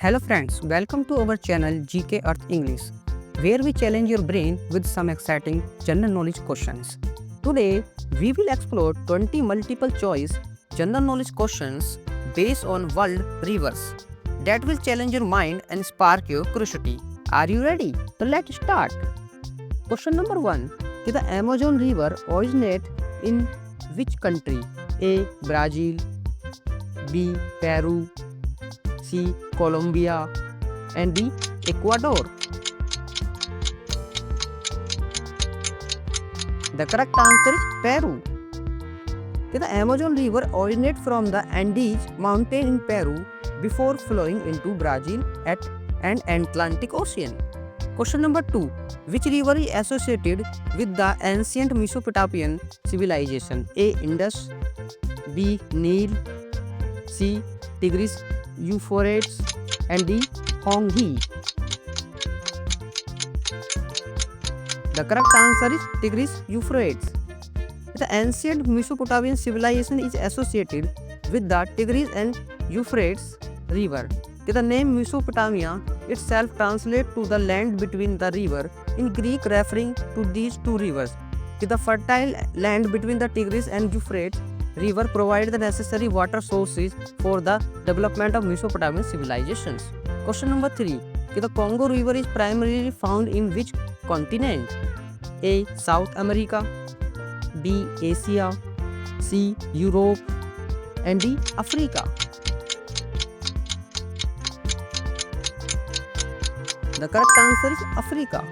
Hello friends, welcome to our channel GK Earth English, where we challenge your brain with some exciting general knowledge questions. Today, we will explore 20 multiple choice general knowledge questions based on world rivers that will challenge your mind and spark your curiosity. Are you ready? So let's start. Question number 1. Did the Amazon River originate in which country? A. Brazil, B. Peru, C. Colombia, and D. Ecuador. The correct answer is Peru. The Amazon River originates from the Andes mountain in Peru before flowing into Brazil and Atlantic Ocean. Question number 2. Which river is associated with the ancient Mesopotamian civilization? A. Indus, B. Nile, C. Tigris, Euphrates, and D. Honghe. The correct answer is Tigris Euphrates. The ancient Mesopotamian civilization is associated with the Tigris and Euphrates river. The name Mesopotamia itself translates to the land between the river in Greek, referring to these two rivers. The fertile land between the Tigris and Euphrates river provided the necessary water sources for the development of Mesopotamian civilizations. Question number 3. The Congo River is primarily found in which continent? A. South America, B. Asia, C. Europe, and D. Africa. The correct answer is Africa.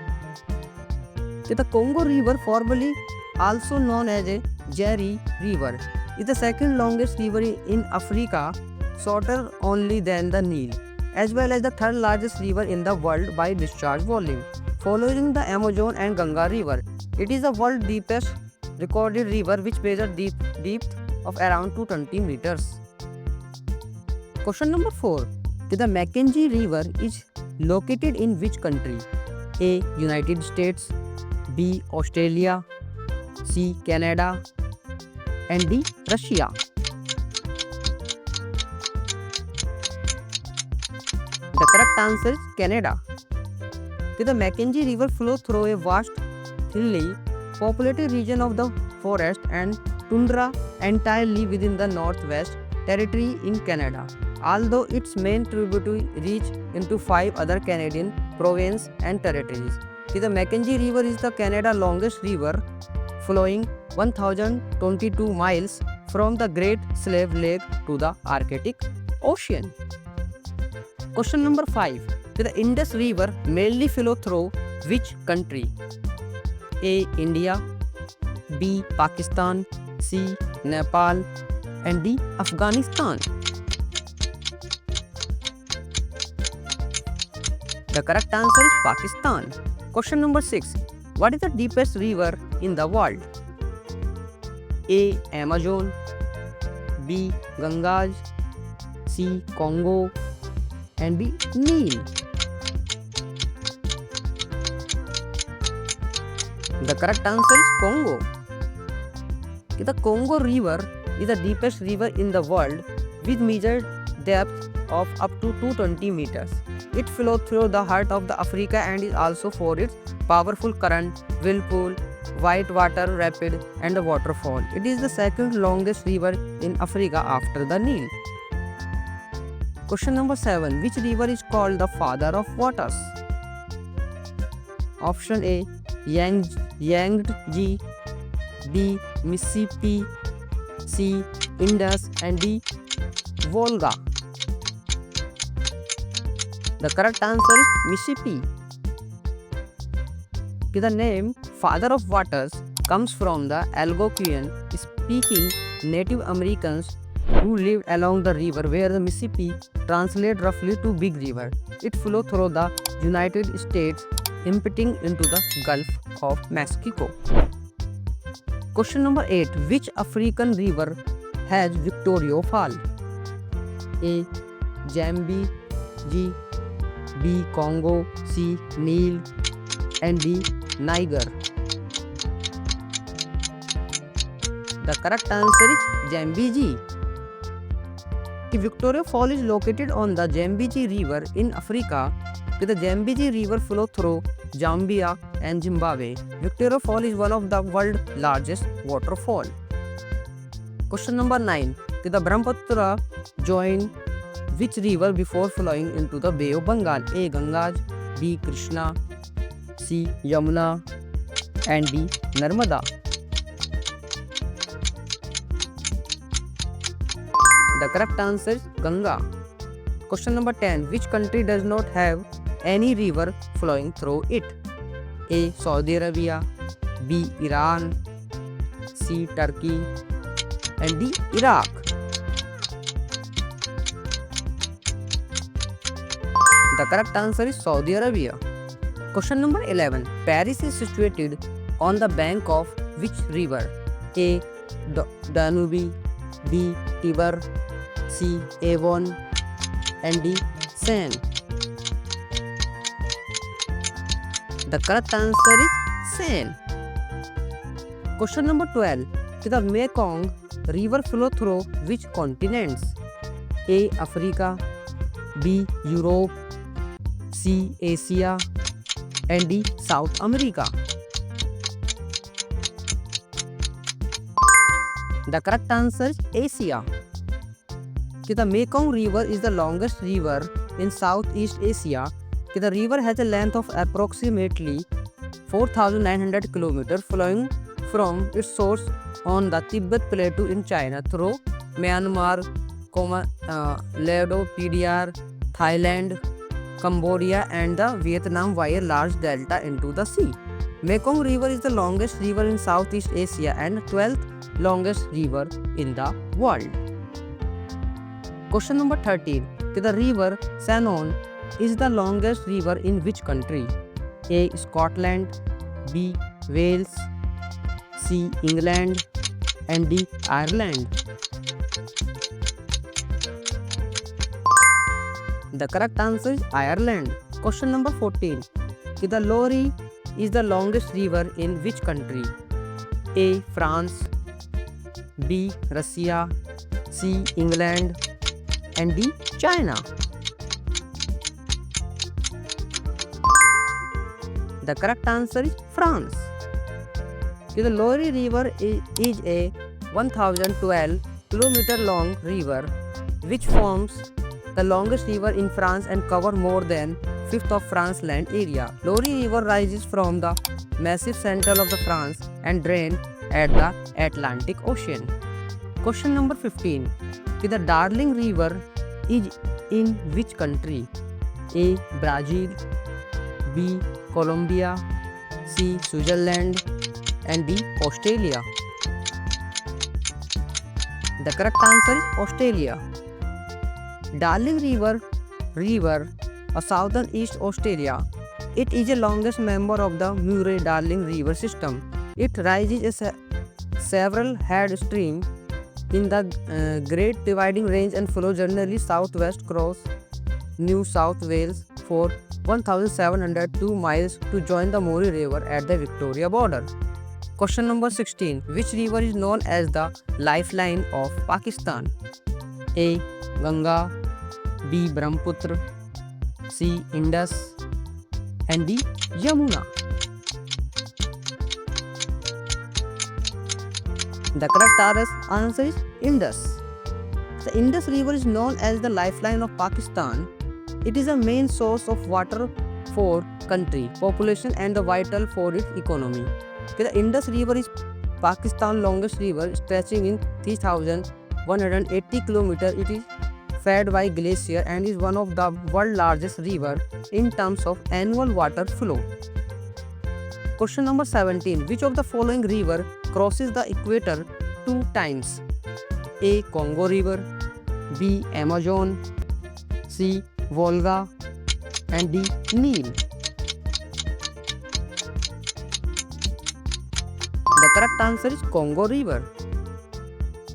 The Congo River, formerly also known as a Jari River, is the second longest river in Africa, shorter only than the Nile, as well as the third largest river in the world by discharge volume, following the Amazon and Ganga River. It is the world's deepest recorded river, which measures depth of around 220 meters. Question number 4. The Mackenzie River is located in which country? A. United States, B. Australia, C. Canada, and D. Russia. The correct answer is Canada. The Mackenzie River flows through a vast, thinly populated region of the forest and tundra entirely within the Northwest Territory in Canada, although its main tributary reach into 5 other Canadian provinces and territories. The Mackenzie River is the Canada's longest river, flowing 1022 miles from the Great Slave Lake to the Arctic Ocean. Question number 5. The Indus River mainly flows through which country? A. India, B. Pakistan, C. Nepal, and D. Afghanistan. The correct answer is Pakistan. Question number 6. What is the deepest river in the world? A. Amazon, B. Ganges, C. Congo, and D. Nile. The correct answer is Congo. The Congo River is the deepest river in the world with measured depth of up to 220 meters. It flows through the heart of the Africa and is also for its powerful current, whirlpool, white water rapid, and a waterfall. It is the second longest river in Africa after the Nile. Question number 7. Which river is called the father of waters? Option A. Yangtze, B. Mississippi, C. Indus, and D. Volga. The correct answer is Mississippi. The name Father of Waters comes from the Algonquian-speaking Native Americans who lived along the river, where the Mississippi translates roughly to Big River. It flows through the United States, emptying into the Gulf of Mexico. Question number 8. Which African river has Victoria Fall? A. Zambezi, B. Congo, C. Nile, and D. Niger. The correct answer is Zambezi. The Victoria Falls is located on the Zambezi River in Africa. The Zambezi River flows through Zambia and Zimbabwe. Victoria Falls is one of the world's largest waterfall. Question number 9. The Brahmaputra join which river before flowing into the Bay of Bengal? A. Ganges, B. Krishna, C. Yamuna, and D. Narmada. The correct answer is Ganga. Question number 10. Which country does not have any river flowing through it? A. Saudi Arabia, B. Iran, C. Turkey, and D. Iraq. The correct answer is Saudi Arabia. Question number 11. Paris is situated on the bank of which river? A. Danube, B. Tiber, C. Avon, and D. Seine. The correct answer is Seine. Question number 12. The Mekong river flow through which continents? A. Africa, B. Europe, C. Asia, and D. South America. The correct answer is Asia. The Mekong River is the longest river in Southeast Asia. The river has a length of approximately 4,900 km, flowing from its source on the Tibet Plateau in China through Myanmar, Laos, PDR, Thailand, Cambodia, and the Vietnam via large delta into the sea. Mekong River is the longest river in Southeast Asia and 12th longest river in the world. Question number 13. The river Shannon is the longest river in which country? A. Scotland, B. Wales, C. England, and D. Ireland. The correct answer is Ireland. Question number 14. The Loire is the longest river in which country? A. France, B. Russia, C. England, and D. China. The correct answer is France. The Loire River is a 1012 km long river which forms the longest river in France and covers more than fifth of France's land area. Loire River rises from the massive center of the France and drains at the Atlantic Ocean. Question number 15. The Darling River is in which country? A. Brazil, B. Colombia, C. Switzerland, and D. Australia. The correct answer is Australia. Darling River of southern East Australia. It is the longest member of the Murray-Darling River system. It rises several head streams in the Great Dividing Range and flows generally southwest across New South Wales for 1,702 miles to join the Murray River at the Victoria border. Question number 16. Which river is known as the lifeline of Pakistan? A. Ganga, B. Brahmaputra, C. Indus, and D. Yamuna. The correct answer is Indus. The Indus River is known as the lifeline of Pakistan. It is a main source of water for country, population, and vital for its economy. The Indus River is Pakistan's longest river, stretching in 3,180 km. It is fed by glacier and is one of the world's largest rivers in terms of annual water flow. Question number 17. Which of the following river crosses the equator 2 times? A. Congo River, B. Amazon, C. Volga, and D. Nile. The correct answer is Congo River.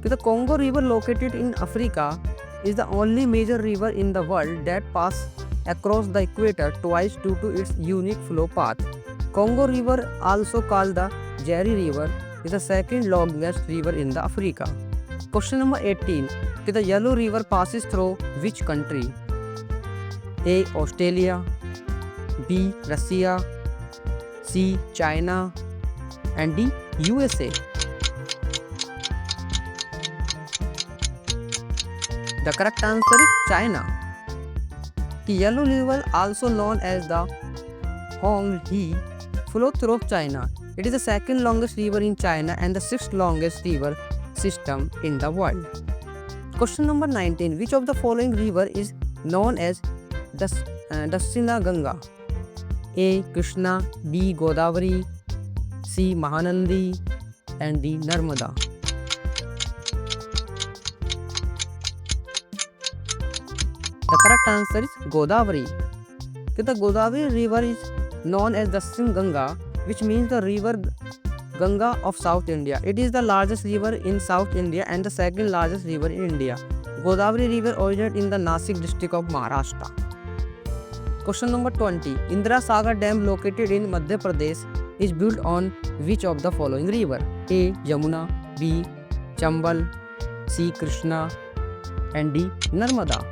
The Congo River, located in Africa, is the only major river in the world that passes across the equator twice due to its unique flow path. Congo River, also called the Jerry River, is the second longest river in Africa. Question number 18. The Yellow River passes through which country? A. Australia, B. Russia, C. China, and D. USA. The correct answer is China. The Yellow River, also known as the Honghe, flows through China. It is the second longest river in China and the sixth longest river system in the world. Question number 19. Which of the following river is known as Daksina Ganga? A. Krishna, B. Godavari, C. Mahanandi, and D. Narmada. The correct answer is Godavari. The Godavari river is known as Daksina Ganga, which means the river Ganga of South India. It is the largest river in South India and the second largest river in India. Godavari river originates in the Nasik district of Maharashtra. Question number 20. Indira Sagar Dam located in Madhya Pradesh is built on which of the following river? A. Yamuna, B. Chambal, C. Krishna, and D. Narmada.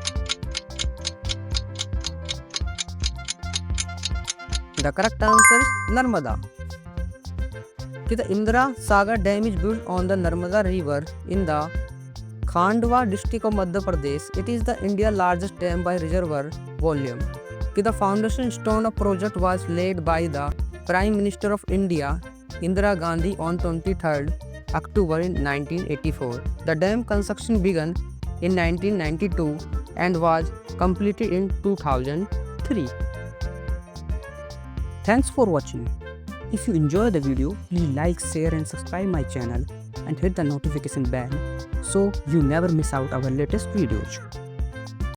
The correct answer is Narmada. The Indira Sagar Dam is built on the Narmada River in the Khandwa district of Madhya Pradesh. It is the India's largest dam by reservoir volume. The foundation stone of project was laid by the Prime Minister of India, Indira Gandhi, on 23rd October in 1984. The dam construction began in 1992 and was completed in 2003. Thanks for watching. If you enjoyed the video, please like, share and subscribe my channel and hit the notification bell so you never miss out our latest videos.